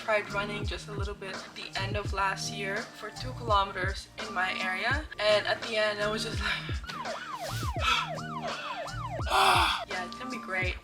tried running just a little bit at the end of last year for 2 kilometers in my area, and at the end I was just like yeah, it's gonna be great.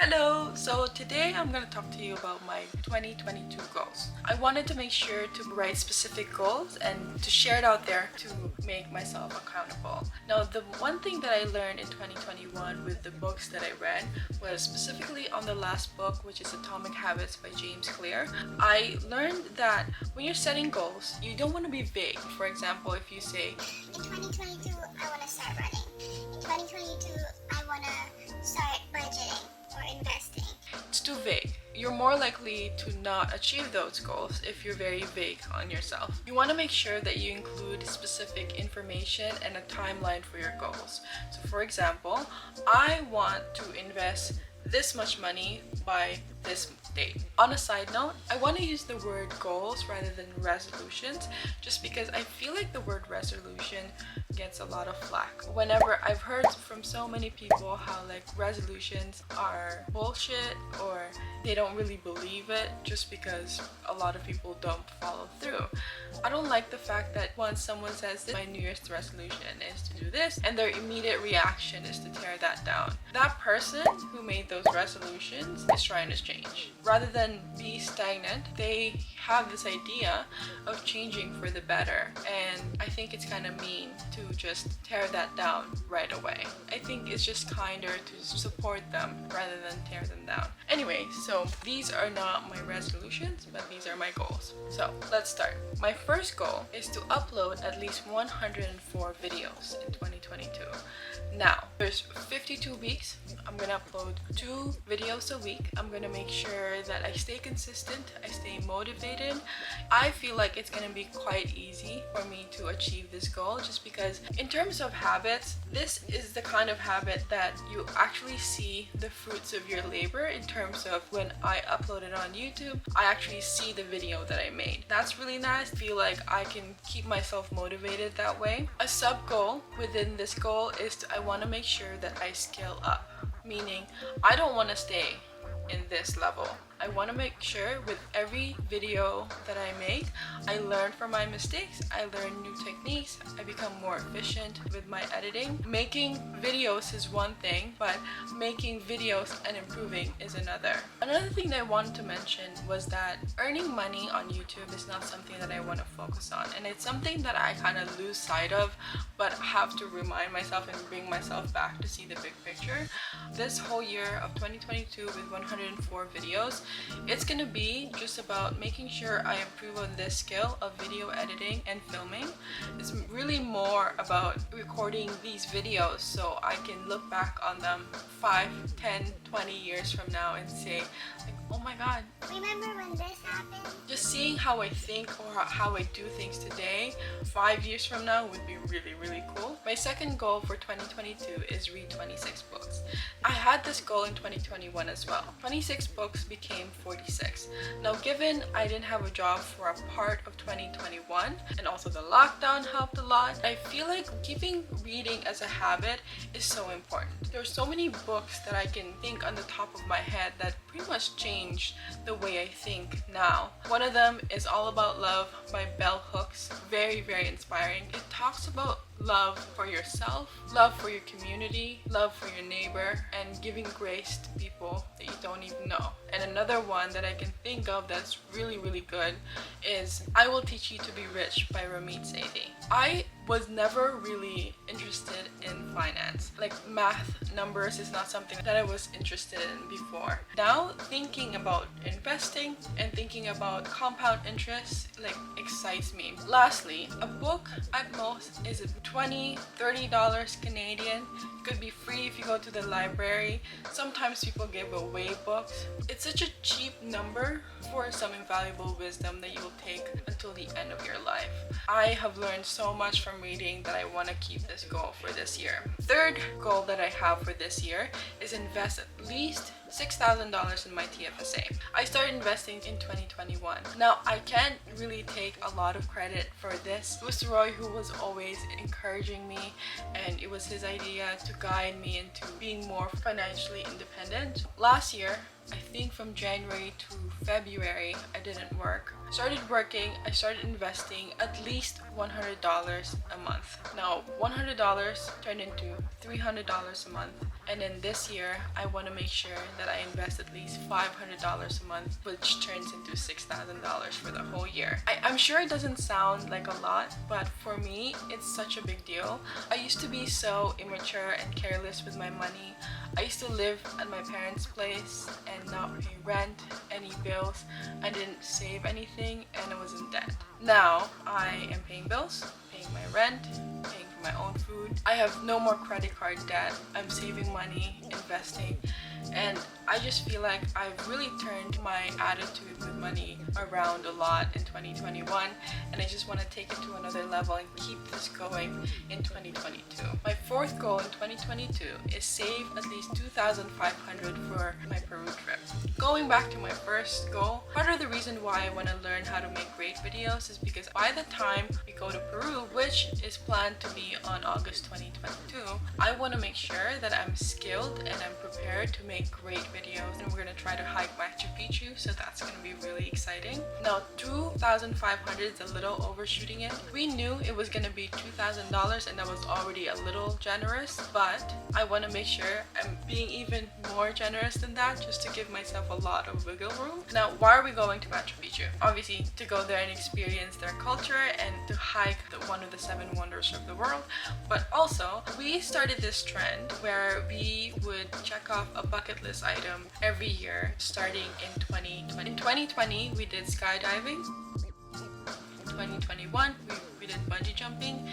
Hello! So today I'm going to talk to you about my 2022 goals. I wanted to make sure to write specific goals and to share it out there to make myself accountable. Now, the one thing that I learned in 2021 with the books that I read was specifically on the last book, which is Atomic Habits by James Clear. I learned that when you're setting goals, you don't want to be vague. For example, if you say, in 2022, I want to start running. In 2022, I want to start budgeting or investing. It's too vague. You're more likely to not achieve those goals if you're very vague on yourself. You want to make sure that you include specific information and a timeline for your goals. So for example, I want to invest this much money by this date. On a side note, I want to use the word goals rather than resolutions just because I feel like the word resolution gets a lot of flack. Whenever I've heard from so many people how like resolutions are bullshit or they don't really believe it just because a lot of people don't follow through. I don't like the fact that once someone says my New Year's resolution is to do this and their immediate reaction is to tear that down. That person who made those resolutions is trying to change. Rather than be stagnant, they have this idea of changing for the better, and I think it's kind of mean to just tear that down right away. I think it's just kinder to support them rather than tear them down. Anyway, so these are not my resolutions, but these are my goals. So let's start. My first goal is to upload at least 104 videos in 2022. Now, there's 52 weeks. I'm gonna upload 2 videos a week. I'm gonna make sure that I stay consistent, I stay motivated. I feel like it's gonna be quite easy for me to achieve this goal just because in terms of habits, this is the kind of habit that you actually see the fruits of your labor in terms of when I upload it on YouTube, I actually see the video that I made. That's really nice. I feel like I can keep myself motivated that way. A sub goal within this goal is I want to make sure that I scale up, meaning I don't want to stay in this level. I want to make sure with every video that I make, I learn from my mistakes, I learn new techniques, I become more efficient with my editing. Making videos is one thing, but making videos and improving is another. Another thing that I wanted to mention was that earning money on YouTube is not something that I want to focus on, and it's something that I kind of lose sight of, but have to remind myself and bring myself back to see the big picture. This whole year of 2022 with 104 videos, it's gonna be just about making sure I improve on this skill of video editing and filming. It's really more about recording these videos so I can look back on them 5, 10, 20 years from now and say, like, oh my god, Remember when this happened? just seeing how I think or how I do things today 5 years from now would be really, really cool. My second goal for 2022 is read 26 books. I had this goal in 2021 as well. 26 books became 46. Now, given I didn't have a job for a part of 2021 and also the lockdown helped a lot, I feel like keeping reading as a habit is so important. There's so many books that I can think on the top of my head that pretty much changed the way I think now. One of them is All About Love by Bell Hooks. Very, very inspiring. It talks about love for yourself, love for your community, love for your neighbor, and giving grace to people that you don't even know. And another one that I can think of that's really, really good is I Will Teach You to Be Rich by Ramit Sethi. I was never really interested in finance. Like math, numbers is not something that I was interested in before. Now thinking about investing and thinking about compound interest like excites me. Lastly, a book at most is $20-$30 Canadian. It could be free if you go to the library. Sometimes people give away books. It's such a cheap number for some invaluable wisdom that you will take until the end of your life. I have learned so much from reading that I want to keep this goal for this year. Third goal that I have for this year is invest at least $6,000 in my TFSA. I started investing in 2021. Now, I can't really take a lot of credit for this. It was Roy who was always encouraging me, and it was his idea to guide me into being more financially independent. Last year, I think from January to February, I didn't work. Started working, I started investing at least $100 a month. Now, $100 turned into $300 a month. And then this year, I want to make sure that I invest at least $500 a month, which turns into $6,000 for the whole year. I'm sure it doesn't sound like a lot, but for me, it's such a big deal. I used to be so immature and careless with my money. I used to live at my parents' place and not pay rent, any bills. I didn't save anything, and I was in debt. Now, I am paying bills, paying my rent, paying for my own food. I have no more credit card debt. I'm saving money, investing, and I just feel like I've really turned my attitude with money around a lot in 2021, and I just want to take it to another level and keep this going in 2022. My fourth goal in 2022 is save at least $2,500 for my Peru trip. Going back to my first goal, part of the reason why I want to learn how to make great videos is because by the time we go to Peru, which is planned to be on August 2022, I want to make sure that I'm skilled and I'm prepared to make great videos, and we're going to try to hike Machu Picchu, so that's going to be really exciting. Now, $2,500 is a little overshooting it. We knew it was going to be $2,000, and that was already a little generous, but I want to make sure I'm being even more generous than that, just to give myself a lot of wiggle room. Now, why are we going to Machu Picchu? Obviously, to go there and experience their culture and to hike one of the 7 wonders of the world, but also we started this trend where we would check off a bucket list item every year starting in 2020. In 2020, we did skydiving. In 2021, we did bungee jumping.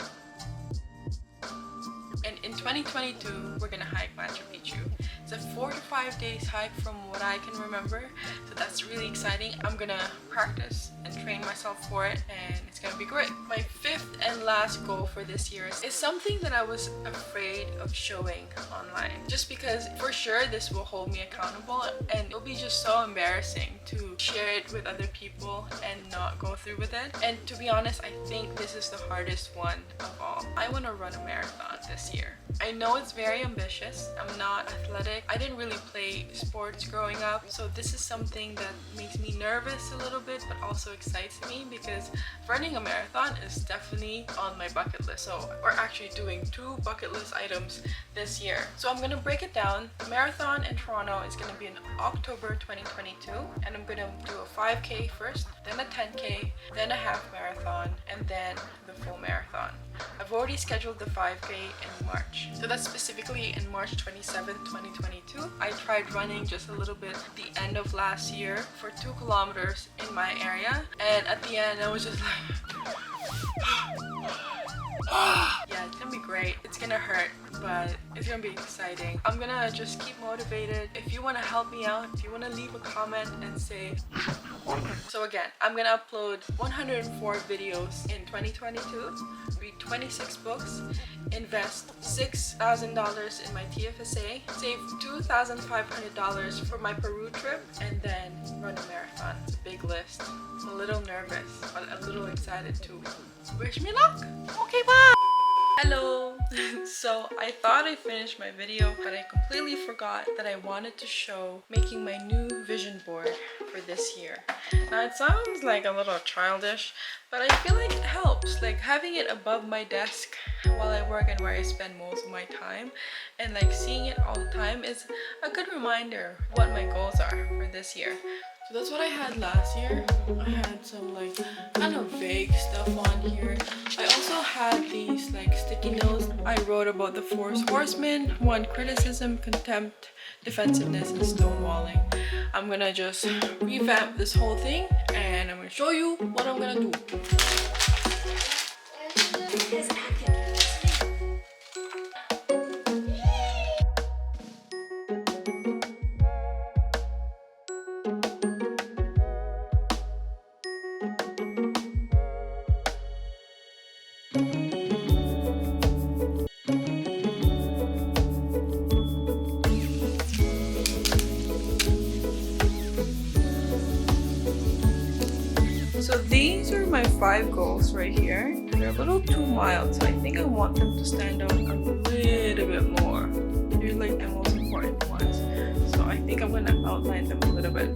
And in 2022, we're gonna hike Machu Picchu. It's a 4 to 5 days hike from what I can remember, so that's really exciting. I'm gonna practice and train myself for it, and it's gonna be great. My fifth and last goal for this year is something that I was afraid of showing online, just because for sure this will hold me accountable, and it'll be just so embarrassing to share it with other people and not go through with it. And to be honest, I think this is the hardest one of all. I want to run a marathon this year. I know it's very ambitious. I'm not athletic. I didn't really play sports growing up, so this is something that makes me nervous a little bit, but also excites me, because running a marathon is definitely on my bucket list. So we're actually doing 2 bucket list items this year. So I'm gonna break it down. The marathon in Toronto is gonna be in October 2022, and I'm gonna do a 5K first, then a 10K, then a half marathon, and then the full marathon. I've already scheduled the 5K in March. So that's specifically in March 27th, 2022. I tried running just a little bit at the end of last year for 2 kilometers in my area, and at the end I was just like yeah, it's gonna be great. It's gonna hurt, but it's gonna be exciting. I'm gonna just keep motivated. If you want to help me out, if you want to leave a comment and say. So again, I'm gonna upload 104 videos in 2022, read 26 books, invest $6,000 in my TFSA, save $2,500 for my Peru trip, and then run a marathon. It's a big list. I'm a little nervous, but a little excited too. Wish me luck! Okay, bye! Hello! So I thought I finished my video, but I completely forgot that I wanted to show making my new vision board for this year. Now it sounds like a little childish, but I feel like it helps. Like having it above my desk while I work and where I spend most of my time, and like seeing it all the time is a good reminder what my goals are for this year. So that's what I had last year. I had some like kind of vague stuff on here. I also had these like sticky notes. I wrote about the 4 horsemen: 1, criticism, contempt, defensiveness, and stonewalling. I'm gonna just revamp this whole thing, and I'm gonna show you what I'm gonna do. So these are my 5 goals right here. They're a little too mild, so I think I want them to stand out a little bit more. They're like the most important ones. So I think I'm gonna outline them a little bit.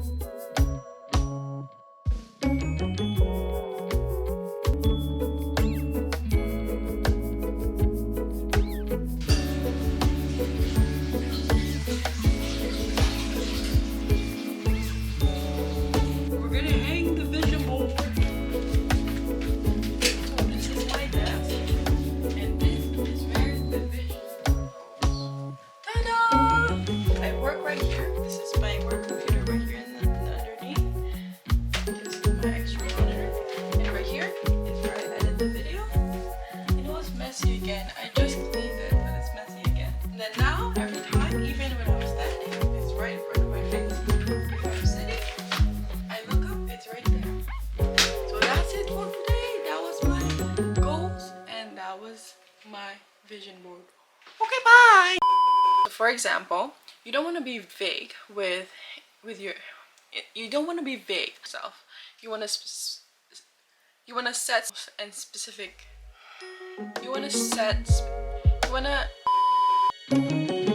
My vision board. Okay, bye. For example, you don't want to be vague with your. You don't want to be vague yourself. You want to set and specific. You want to set. You want to.